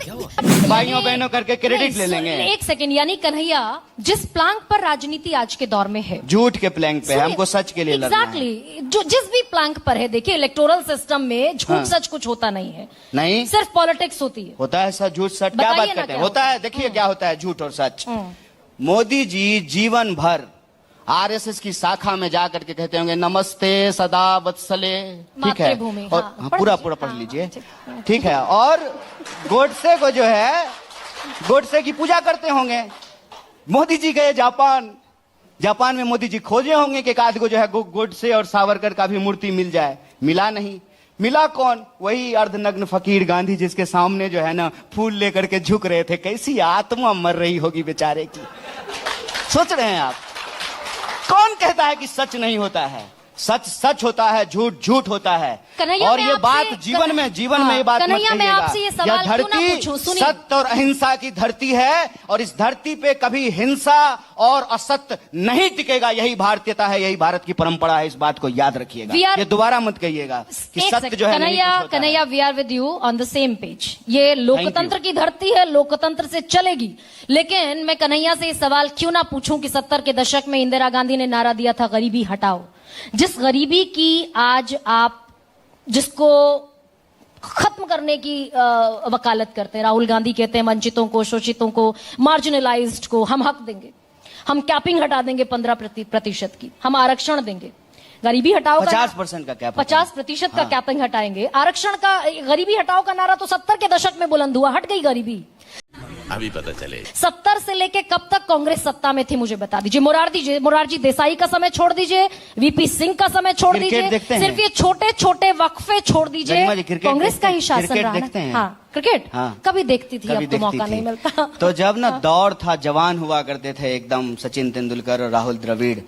भाइयों बहनों करके क्रेडिट ले लेंगे। एक सेकंड, यानी कन्हैया जिस प्लांक पर राजनीति आज के दौर में है, झूठ के प्लैंक पे, हमको सच के लिए लड़ना है। एग्जैक्टली, जो जिस भी प्लांक पर है, देखिए इलेक्टोरल सिस्टम में झूठ सच कुछ होता नहीं है, नहीं सिर्फ पॉलिटिक्स होती है। होता है सच झूठ सच, क्या बात करते हैं, होता है। देखिए क्या होता है झूठ और सच। मोदी जी जीवन भर आरएसएस की शाखा में जाकर के कहते होंगे नमस्ते सदा वत्सले, ठीक है, और हाँ, पूरा पढ़ लीजिए, ठीक है। और गोडसे को जो है, गोडसे की पूजा करते होंगे। मोदी जी गए जापान में मोदी जी खोजे होंगे कि एक आध को जो है गोडसे और सावरकर का भी मूर्ति मिल जाए, मिला नहीं। मिला कौन? वही अर्धनग्न फकीर गांधी, जिसके सामने जो है ना फूल लेकर के झुक रहे थे। कैसी आत्मा मर रही होगी बेचारे की, सोच रहे हैं आप? कौन कहता है कि सच नहीं होता है? सच सच होता है, झूठ झूठ होता है। और ये बात जीवन में ये बात मत कहिएगा। यह धरती सत्य और अहिंसा की धरती है, और इस धरती पे कभी हिंसा और असत्य नहीं टिकेगा। यही भारतीयता है, यही भारत की परंपरा है। इस बात को याद रखिएगा, ये दोबारा मत कहिएगा कि सत्य जो है Kanhaiya, we are with you on the same page. ये लोकतंत्र की धरती है, लोकतंत्र से चलेगी। लेकिन मैं कन्हैया से ये सवाल क्यों ना पूछूं कि 70 के दशक में इंदिरा गांधी ने नारा दिया था गरीबी हटाओ। जिस गरीबी की आज आप जिसको खत्म करने की वकालत करते हैं, राहुल गांधी कहते हैं वंचितों को, शोषितों को, मार्जिनलाइज्ड को हम हक देंगे, हम कैपिंग हटा देंगे 15% की, हम आरक्षण देंगे। गरीबी हटाओ 50% का कैपिंग, 50% का कैपिंग हटाएंगे। आरक्षण का, गरीबी हटाओ का नारा तो 70 के दशक में बुलंद हुआ, हट गई गरीबी। अभी पता चले 70 से लेके कब तक कांग्रेस सत्ता में थी, मुझे बता दीजिए। मोरारजी देसाई का समय छोड़ दीजिए, वीपी सिंह का समय छोड़ दीजिए, सिर्फ ये छोटे छोटे वक्फे छोड़ दीजिए, कांग्रेस का ही शासन रहा। हाँ, क्रिकेट कभी देखती थी, अब तो मौका नहीं मिलता। तो जब ना दौर था, जवान हुआ करते थे एकदम, सचिन तेंदुलकर और राहुल द्रविड़,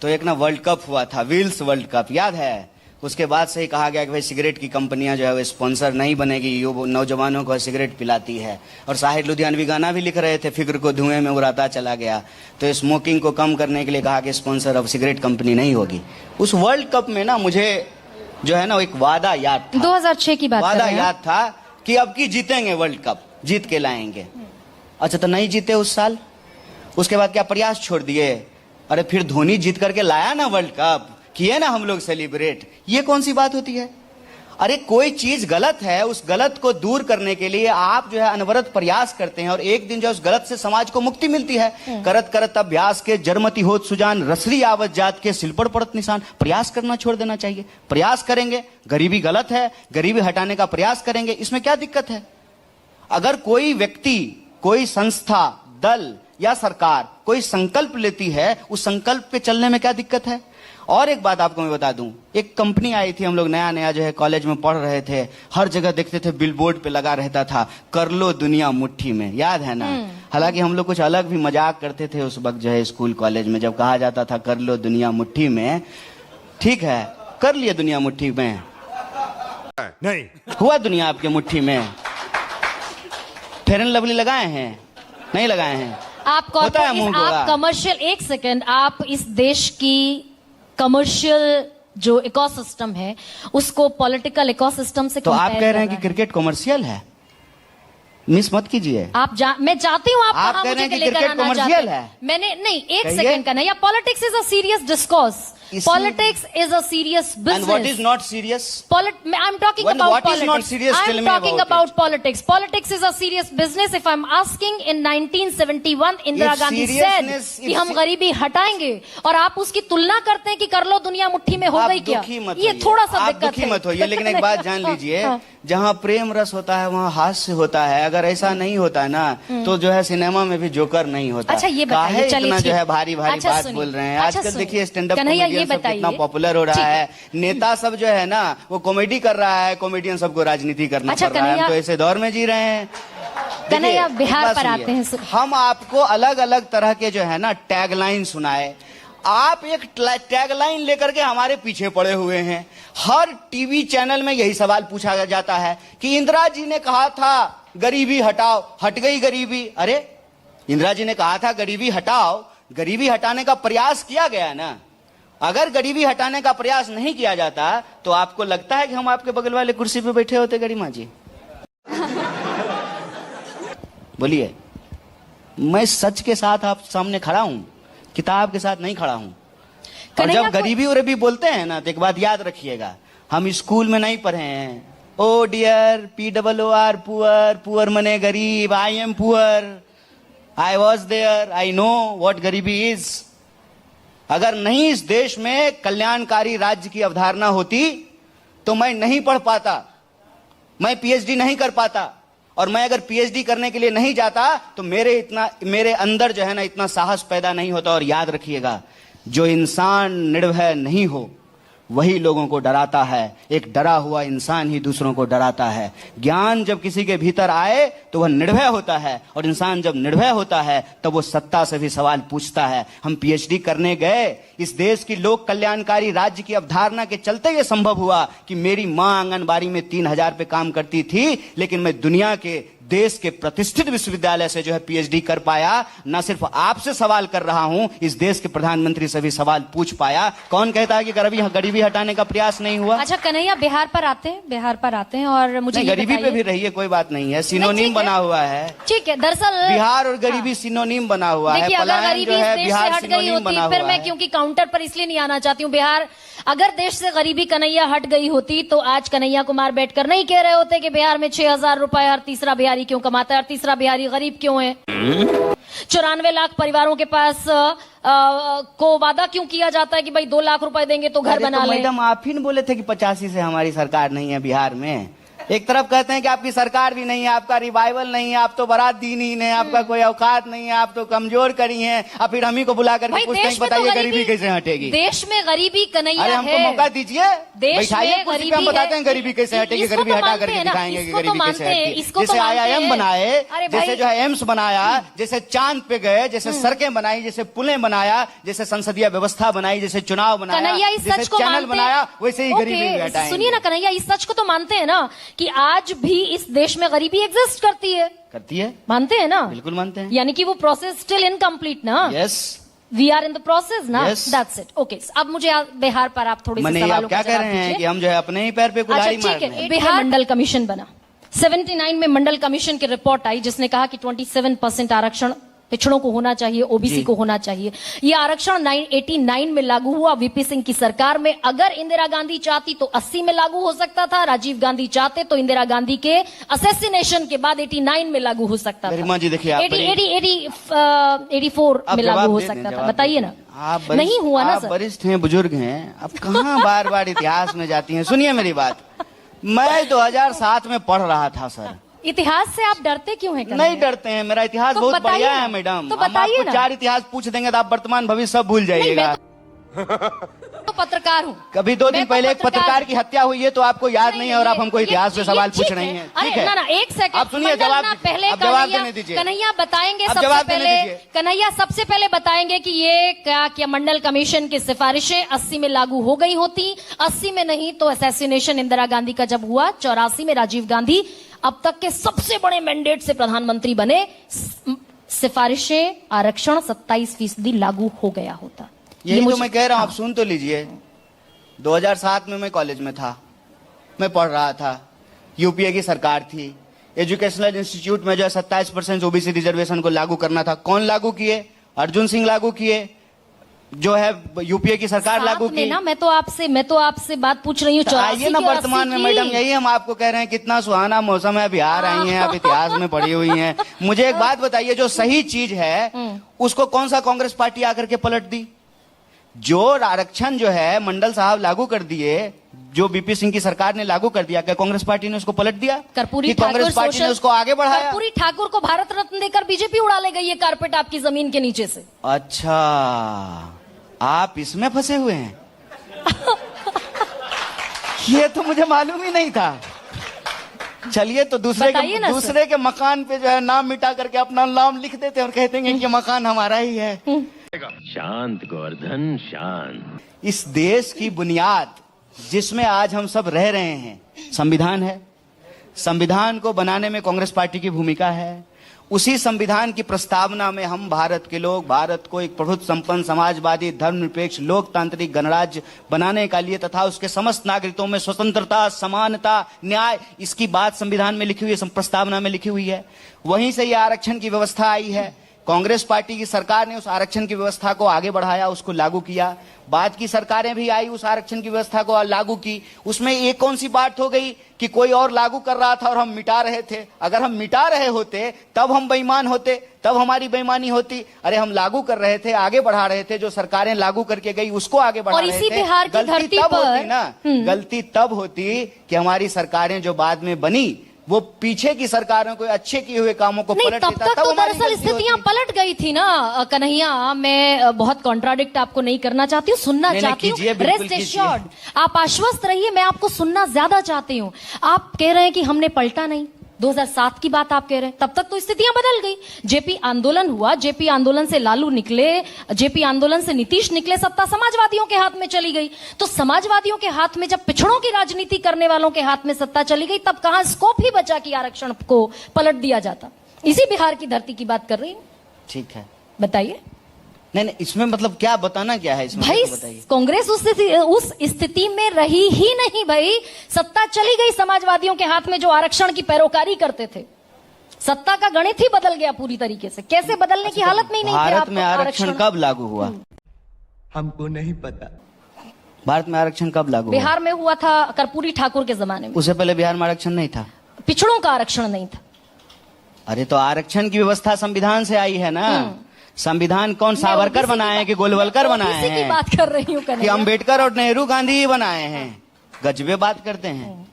तो एक ना वर्ल्ड कप हुआ था, व्हील्स वर्ल्ड कप, याद है? उसके बाद से ही कहा गया कि भाई सिगरेट की कंपनियां जो है वो स्पॉन्सर नहीं बनेगी, ये नौजवानों को सिगरेट पिलाती है। और साहिर लुधियानवी गाना भी लिख रहे थे, फिक्र को धुएं में उड़ाता चला गया। तो स्मोकिंग को कम करने के लिए कहा कि स्पॉन्सर अब सिगरेट कंपनी नहीं होगी। उस वर्ल्ड कप में ना मुझे जो है ना एक वादा याद था, 2006 की बात, वादा याद था कि अब की जीतेंगे वर्ल्ड कप, जीत के लाएंगे। अच्छा, तो नहीं जीते उस साल। उसके बाद क्या प्रयास छोड़ दिए? अरे फिर धोनी जीत करके लाया ना वर्ल्ड कप, किए ना हम लोग सेलिब्रेट। ये कौन सी बात होती है? अरे कोई चीज गलत है, उस गलत को दूर करने के लिए आप जो है अनवरत प्रयास करते हैं, और एक दिन जो उस गलत से समाज को मुक्ति मिलती है। करत करत अभ्यास के जरमती होत सुजान, रसरी आवत जात के सिल पर पड़त निशान। प्रयास करना छोड़ देना चाहिए। प्रयास करेंगे, गरीबी गलत है, गरीबी हटाने का प्रयास करेंगे, इसमें क्या दिक्कत है? अगर कोई व्यक्ति, कोई संस्था, दल या सरकार कोई संकल्प लेती है, उस संकल्प पे चलने में क्या दिक्कत है? और एक बात आपको मैं बता दूं, एक कंपनी आई थी, हम लोग नया नया जो है कॉलेज में पढ़ रहे थे, हर जगह देखते थे, बिलबोर्ड पे लगा रहता था, कर लो दुनिया मुट्ठी में, याद है ना? हालांकि हम लोग कुछ अलग भी मजाक करते थे उस वक्त जो है स्कूल कॉलेज में, जब कहा जाता था कर लो दुनिया मुट्ठी में। ठीक है, कर लिया दुनिया मुट्ठी में? नहीं हुआ दुनिया आपके मुट्ठी में? फेयर एंड लवली लगाए हैं? नहीं लगाए हैं? आप कमर्शियल, एक सेकेंड, आप इस देश की कमर्शियल जो इकोसिस्टम है उसको पॉलिटिकल इकोसिस्टम से तो आप कह रहे हैं कि क्रिकेट कॉमर्शियल है? मिस मत कीजिए। मैं चाहती हूँ आप कह रहे हैं कि क्रिकेट कॉमर्शियल है? मैंने नहीं, एक सेकंड का नहीं, politics is a serious discourse, politics is a serious business. And what is not serious? I'm talking about what politics. is not serious? I'm talking about politics. Politics is a serious business. If I'm asking, in 1971 Indira Gandhi said कि हम गरीबी हटाएंगे, और आप उसकी तुलना करते हैं कि कर लो दुनिया मुट्ठी में हो गई क्या? ये थोड़ा सा दिक्कत है। मत होइए, लेकिन एक बात जान लीजिए, जहाँ प्रेम रस होता है वहाँ हास्य होता है। अगर ऐसा नहीं होता ना तो जो है सिनेमा में भी जोकर नहीं होता। अच्छा, ये बताइए, इतना जो है भारी भारी बात बोल रहे हैं। आजकल देखिए स्टैंड अप कॉमेडियन सब कितना पॉपुलर हो रहा है। नेता सब जो है ना वो कॉमेडी कर रहा है, कॉमेडियन सबको राजनीति करना पड़ रहा है। हम तो ऐसे दौर में जी रहे हैं। कन्हैया, बिहार पर आते हैं। हम आपको अलग अलग तरह के जो है ना टैगलाइन सुनाए, आप एक टैगलाइन लेकर के हमारे पीछे पड़े हुए हैं। हर टीवी चैनल में यही सवाल पूछा जाता है कि इंदिरा जी ने कहा था गरीबी हटाओ, हट गई गरीबी। अरे इंदिरा जी ने कहा था गरीबी हटाओ, गरीबी हटाने का प्रयास किया गया ना। अगर गरीबी हटाने का प्रयास नहीं किया जाता तो आपको लगता है कि हम आपके बगल वाले कुर्सी पे बैठे होते गरिमा जी? बोलिए, मैं सच के साथ आप सामने खड़ा हूं, किताब के साथ नहीं खड़ा हूं। और कन्हैया जब गरीबी उरीबी बोलते हैं ना, तो एक बात याद रखिएगा, हम स्कूल में नहीं पढ़े हैं। Oh dear, POOR, poor, poor मने गरीब, I am poor, I was there, I know what गरीबी इज। अगर नहीं इस देश में कल्याणकारी राज्य की अवधारणा होती तो मैं नहीं पढ़ पाता, मैं PhD नहीं कर पाता। और मैं अगर PhD करने के लिए नहीं जाता तो मेरे अंदर जो है ना इतना साहस पैदा नहीं होता। और याद रखिएगा, जो इंसान निर्भय नहीं हो वही लोगों को डराता है। एक डरा हुआ इंसान ही दूसरों को डराता है। ज्ञान जब किसी के भीतर आए तो वह निर्भय होता है, और इंसान जब निर्भय होता है तब वो सत्ता से भी सवाल पूछता है। हम PhD करने गए, इस देश की लोक कल्याणकारी राज्य की अवधारणा के चलते ये संभव हुआ कि मेरी मां आंगनबाड़ी में 3000 पे काम करती थी, लेकिन मैं दुनिया के देश के प्रतिष्ठित विश्वविद्यालय से जो है PhD कर पाया। ना सिर्फ आपसे सवाल कर रहा हूं, इस देश के प्रधानमंत्री से भी सवाल पूछ पाया। कौन कहता है कि गरीबी हटाने का प्रयास नहीं हुआ? अच्छा कन्हैया, बिहार पर आते हैं और मुझे गरीबी पे भी रहिए, कोई बात नहीं है, सिनोनिम बना हुआ है। ठीक है, दरअसल बिहार और गरीबी सिनोनिम बना हुआ है। देखिए, अगर पलायन गरीबी जो इस है देश से बिहार हट गई सिनोनिम होती, बना फिर हुआ मैं है। क्योंकि काउंटर पर इसलिए नहीं आना चाहती हूँ, बिहार अगर देश से गरीबी कन्हैया हट गई होती तो आज कन्हैया कुमार बैठकर नहीं कह रहे होते कि बिहार में 6000 रुपए हर तीसरा बिहारी क्यों कमाता है, हर तीसरा बिहारी गरीब क्यों है, 94 लाख परिवारों के पास को वादा क्यों किया जाता है कि भाई 2 लाख रुपए देंगे तो घर बना लें। मैडम आप ही ने बोले थे कि 85 से हमारी सरकार नहीं है बिहार में। एक तरफ कहते हैं कि आपकी सरकार भी नहीं है, आपका रिवाइवल नहीं है, आप तो बरात दीनहीन है, आपका कोई औकात नहीं है, आप तो कमजोर करी हैं, और फिर हम ही को बुला करके पूछते हैं बताइए गरीबी कैसे हटेगी। देश में गरीबी कन्हैया है। हमको मौका दीजिए, बैठाइए कुर्सी पे, हम बताते हैं गरीबी कैसे हटेगी, गरीबी हटा करके दिखाएंगे कि गरीबी कैसे हटेगी। जैसे IIM बनाए, जैसे जो है एम्स बनाया, जैसे चांद पे गए, जैसे सड़कें बनाई, जैसे पुलें बनाया, जैसे संसदीय व्यवस्था बनाई, जैसे चुनाव बनाया, जैसे चैनल बनाया, वैसे ही गरीबी भी हटाएंगे। सुनिए ना कन्हैया, इस सच को तो मानते हैं ना कि आज भी इस देश में गरीबी एग्जिस्ट करती है? मानते हैं ना? बिल्कुल मानते हैं। यानी कि वो प्रोसेस स्टिल इनकम्प्लीट ना? Yes, we are in the process ना? That's it. ओके, अब मुझे बिहार पर आप थोड़ी सी सवालों क्या कह रहे हैं कि हम जो है अपने ही पैर पे कुल्हाड़ी मार रहे हैं? बिहार मंडल कमीशन बना, 79 में मंडल कमीशन की रिपोर्ट आई जिसने कहा कि 27% आरक्षण पिछड़ों को होना चाहिए, ओबीसी को होना चाहिए। यह आरक्षण 89 में लागू हुआ VP सिंह की सरकार में। अगर इंदिरा गांधी चाहती तो 80 में लागू हो सकता था, राजीव गांधी चाहते तो इंदिरा गांधी के असैसिनेशन के बाद 89 में लागू हो सकता था, जी देखिए 84 में लागू हो सकता था। बताइए ना, नहीं हुआ ना? आप वरिष्ठ हैं, बुजुर्ग हैं, अब कहाँ बार बार इतिहास में जाती हैं। सुनिए मेरी बात, मैं 2007 में पढ़ रहा था सर। इतिहास से आप डरते क्यों हैं? नहीं डरते हैं, मेरा इतिहास तो बहुत बढ़िया है मैडम। तो बताइए ना। 4 इतिहास पूछ देंगे तो आप वर्तमान भविष्य सब भूल जाइएगा। तो पत्रकार हूँ। कभी 2 दिन पहले एक पत्रकार की हत्या हुई है तो आपको याद नहीं है, और आप हमको इतिहास से सवाल पूछ रही हैं। ठीक है ना, एक सेकंड आप सुनिए, जवाब देने दीजिए। कन्हैया बताएंगे सबसे पहले, कन्हैया सबसे पहले बताएंगे कि ये क्या मंडल कमीशन की सिफारिशें 80 में लागू हो गई होती। 80 में नहीं तो असैसिनेशन इंदिरा गांधी का जब हुआ, 84 में राजीव गांधी अब तक के सबसे बड़े मैंडेट से प्रधानमंत्री बने, सिफारिशें आरक्षण 27% लागू हो गया होता। यही तो मैं कह रहा हूं, आप सुन तो लीजिए। 2007 में मैं कॉलेज में था, मैं पढ़ रहा था, UPA की सरकार थी, एजुकेशनल इंस्टीट्यूट में जो है 27% OBC रिजर्वेशन को लागू करना था। कौन लागू किए? अर्जुन सिंह लागू किए, जो है UPA की सरकार लागू की ना। मैं तो आपसे बात पूछ रही हूँ। आइए ना वर्तमान में मैडम, यही हम आपको कह रहे हैं, कितना सुहाना मौसम है, बिहार आई हैं, आप इतिहास में पढ़ी हुई हैं। मुझे एक बात बताइए, जो सही चीज है उसको कौन सा कांग्रेस पार्टी आकर के पलट दी? जो आरक्षण जो है मंडल साहब लागू कर दिए, जो VP सिंह की सरकार ने लागू कर दिया, क्या कांग्रेस पार्टी ने उसको पलट दिया? कर्पूरी कांग्रेस पार्टी ने उसको आगे बढ़ाया? कर्पूरी ठाकुर को भारत रत्न देकर बीजेपी उड़ा ले गई है कारपेट आपकी जमीन के नीचे से। अच्छा, आप इसमें फंसे हुए हैं? ये तो मुझे मालूम ही नहीं था। चलिए, तो दूसरे के मकान पे जो है नाम मिटा करके अपना नाम लिख देते और कहते हैं कि मकान हमारा ही है। शांत गोवर्धन शांत। इस देश की बुनियाद जिसमें आज हम सब रह रहे हैं, संविधान है। संविधान को बनाने में कांग्रेस पार्टी की भूमिका है। उसी संविधान की प्रस्तावना में हम भारत के लोग भारत को एक प्रभुत्व संपन्न समाजवादी धर्मनिरपेक्ष लोकतांत्रिक गणराज्य बनाने का लिए तथा उसके समस्त नागरिकों में स्वतंत्रता समानता न्याय इसकी बात संविधान में लिखी हुई है, प्रस्तावना में लिखी हुई है। वहीं से यह आरक्षण की व्यवस्था आई है। कांग्रेस पार्टी की सरकार ने उस आरक्षण की व्यवस्था को आगे बढ़ाया, उसको लागू किया। बाद की सरकारें भी आई, उस आरक्षण की व्यवस्था को लागू की। उसमें एक कौन सी बात हो गई कि कोई और लागू कर रहा था और हम मिटा रहे थे। अगर हम मिटा रहे होते तब हम बेईमान होते, तब हमारी बेईमानी होती। अरे हम लागू कर रहे थे, आगे बढ़ा रहे थे, जो सरकारें लागू करके गई उसको आगे बढ़ा रहे थे। इसी बिहार की धरती पर गलती तब होती कि हमारी सरकारें जो बाद में बनी वो पीछे की सरकारों को अच्छे किए हुए कामों को पलट तब देता। तक तो दरअसल स्थितियां पलट गई थी ना कन्हैया। मैं बहुत कॉन्ट्राडिक्ट आपको नहीं करना चाहती हूँ, सुनना चाहती हूँ। रेस्ट एश्योर्ड, आप आश्वस्त रहिए, मैं आपको सुनना ज्यादा चाहती हूँ। आप कह रहे हैं कि हमने पलटा नहीं, 2007 की बात आप कह रहे हैं, तब तक तो स्थितियां बदल गई। जेपी आंदोलन हुआ, जेपी आंदोलन से लालू निकले, जेपी आंदोलन से नीतीश निकले, सत्ता समाजवादियों के हाथ में चली गई। तो समाजवादियों के हाथ में जब पिछड़ों की राजनीति करने वालों के हाथ में सत्ता चली गई, तब कहां स्कोप ही बचा कि आरक्षण को पलट दिया जाता। इसी बिहार की धरती की बात कर रही हूं। ठीक है, बताइए। नहीं, इसमें मतलब क्या बताना क्या है इसमें? भाई बताइए। कांग्रेस उस स्थिति में रही ही नहीं भाई, सत्ता चली गई समाजवादियों के हाथ में जो आरक्षण की पैरोकारी करते थे। सत्ता का गणित ही बदल गया पूरी तरीके से। कैसे बदलने की हालत में ही नहीं थे आप। भारत में आरक्षण कब लागू हुआ? हमको नहीं पता। भारत में आरक्षण कब लागू हुआ? बिहार में हुआ था कर्पूरी ठाकुर के जमाने में। उससे पहले बिहार में आरक्षण नहीं था, पिछड़ों का आरक्षण नहीं था। अरे तो आरक्षण की व्यवस्था संविधान से आई है ना। संविधान कौन सावरकर बनाए हैं कि गोलवलकर बनाए हैं? की बात कर रही हूँ कि अम्बेडकर और नेहरू गांधी ही बनाए हैं? गजबे बात करते हैं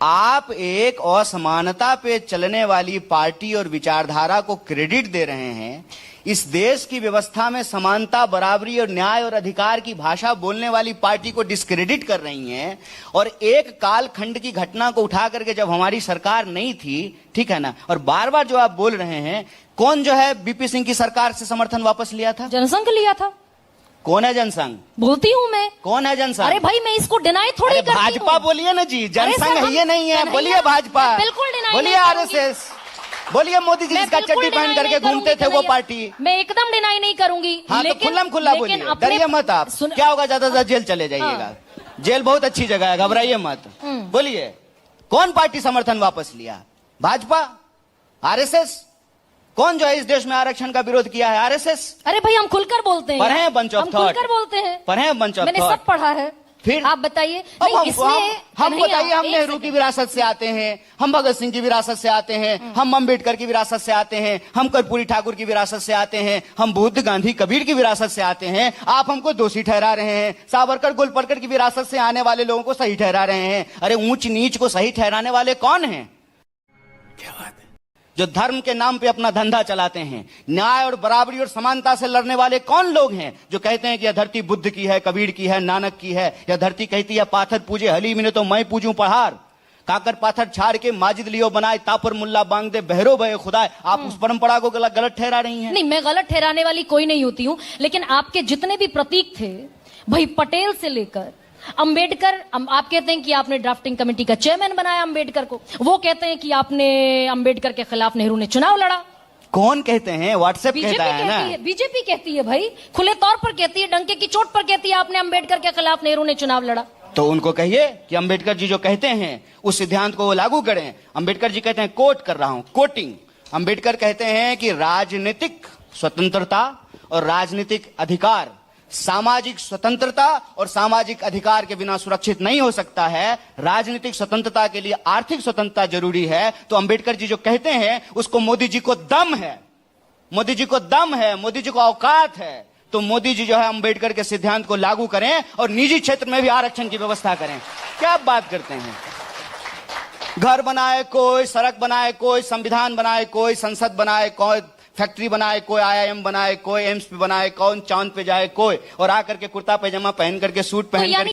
आप। एक असमानता पे चलने वाली पार्टी और विचारधारा को क्रेडिट दे रहे हैं। इस देश की व्यवस्था में समानता बराबरी और न्याय और अधिकार की भाषा बोलने वाली पार्टी को डिस्क्रेडिट कर रही हैं। और एक कालखंड की घटना को उठा करके जब हमारी सरकार नहीं थी, ठीक है ना, और बार बार जो आप बोल रहे हैं, कौन जो है बीपी सिंह की सरकार से समर्थन वापस लिया था? जनसंघ लिया था। कौन है जनसंघ? बोलती हूँ मैं। कौन है जनसंघ? अरे भाई मैं इसको डिनाई थोड़ी करती हूँ। भाजपा बोलिए ना जी, जनसंघ है ये नहीं है। बोलिए भाजपा, बिल्कुल डिनाई, बोलिए आरएसएस, बोलिए मोदी जी जिसका चड्डी पहन करके घूमते थे वो पार्टी। मैं एकदम डिनाई नहीं करूंगी। हाँ तो खुल्लम खुल्ला बोलिए, डरिए मत आप। क्या होगा, ज्यादा से ज्यादा जेल चले जाइएगा। जेल बहुत अच्छी जगह है, घबराइए मत। बोलिए कौन पार्टी समर्थन वापस लिया? भाजपा, आरएसएस? कौन जो है इस देश में आरक्षण का विरोध किया है? आरएसएस। अरे भाई हम खुलकर बोलते हैं, पढ़े हैं बंच ऑफ थॉट, खुलकर बोलते हैं, पढ़े हैं बंच ऑफ थॉट, मैंने सब पढ़ा है। फिर आप बताइए। हम बताइए, हम नेहरू की विरासत से आते हैं, हम भगत सिंह की विरासत से आते हैं, हम अम्बेडकर की विरासत से आते हैं, हम कर्पूरी ठाकुर की विरासत से आते हैं, हम बुद्ध गांधी कबीर की विरासत से आते हैं। आप हमको दोषी ठहरा रहे हैं। सावरकर गोलवलकर की विरासत से आने वाले लोगों को सही ठहरा रहे हैं। अरे ऊंच नीच को सही ठहराने वाले कौन हैं? क्या बात है? जो धर्म के नाम पे अपना धंधा चलाते हैं। न्याय और बराबरी और समानता से लड़ने वाले कौन लोग हैं जो कहते हैं कि यह धरती बुद्ध की है, कबीर की है, नानक की है। यह धरती कहती है पाथर पूजे हलीम ने तो मैं पूजूं पहाड़। काकर पाथर छाड़ के माजिद लियो बनाए, तापर मुल्ला बांग दे बहरो भय खुदाए। आप उस परंपरा को गलत ठहरा रही हैं। नहीं, मैं गलत ठहराने वाली कोई नहीं होती हूँ, लेकिन आपके जितने भी प्रतीक थे भाई, पटेल से लेकर अंबेडकर, आप कहते हैं कि आपने ड्राफ्टिंग कमेटी का चेयरमैन बनाया अंबेडकर को, वो कहते हैं कि आपने अंबेडकर के खिलाफ नेहरू ने चुनाव लड़ा। कौन कहते हैं? व्हाट्सएप कहता है ना। बीजेपी कहती है भाई, खुले तौर पर कहती है, डंके की चोट पर कहती है आपने अंबेडकर के खिलाफ नेहरू ने चुनाव लड़ा। तो उनको कहिए कि अंबेडकर जी जो कहते हैं उस सिद्धांत को वो लागू करें। अंबेडकर जी कहते हैं, कोट कर रहा हूं, कोटिंग, अंबेडकर कहते हैं कि राजनीतिक स्वतंत्रता और राजनीतिक अधिकार सामाजिक स्वतंत्रता और सामाजिक अधिकार के बिना सुरक्षित नहीं हो सकता है। राजनीतिक स्वतंत्रता के लिए आर्थिक स्वतंत्रता जरूरी है। तो अंबेडकर जी जो कहते हैं उसको मोदी जी को दम है, मोदी जी को दम है, मोदी जी को औकात है। तो मोदी जी जो है अंबेडकर के सिद्धांत को लागू करें और निजी क्षेत्र में भी आरक्षण की व्यवस्था करें। क्या बात करते हैं? घर बनाए कोई, सड़क बनाए कोई, संविधान बनाए कोई, संसद बनाए कोई, फैक्ट्री बनाए कोई, आईआईएम बनाए कोई, एम्स बनाए कौन, चांद पे जाए कोई, और आकर के कुर्ता पैजामा पहन करके सूट पहन करके